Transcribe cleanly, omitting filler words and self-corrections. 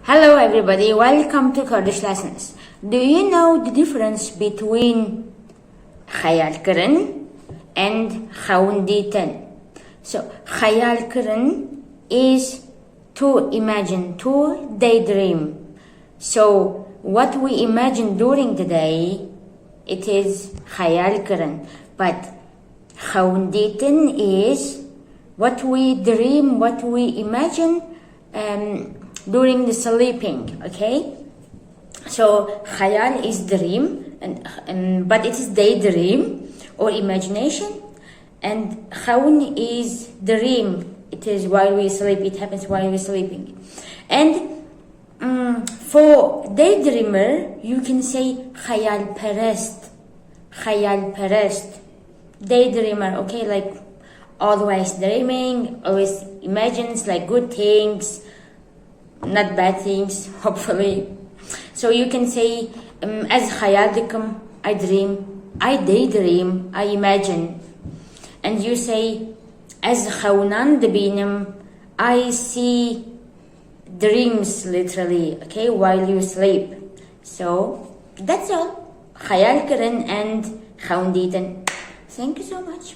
Hello everybody, welcome to Kurdish lessons. Do you know the difference between Xeyal kirin and Xewn dîtin? So Xeyal kirin is to imagine, to daydream. So what we imagine during the day, it is Xeyal kirin. But Xewn dîtin is what we dream, what we imagine during the sleeping. Okay, so Xeyal is dream, but it is daydream or imagination, and Xewn is dream. It is while we sleep. It happens while we're sleeping. And for daydreamer, you can say Xeyal perest. Xeyal perest, daydreamer. Okay, like always dreaming, always imagines like good things, not bad things, hopefully. So you can say as khayalikum, I dream, I daydream, I imagine. And you say as khawnan dibinem, I see dreams literally, okay, while you sleep. So that's all. Xeyal kirin and Xewn dîtin. Thank you so much.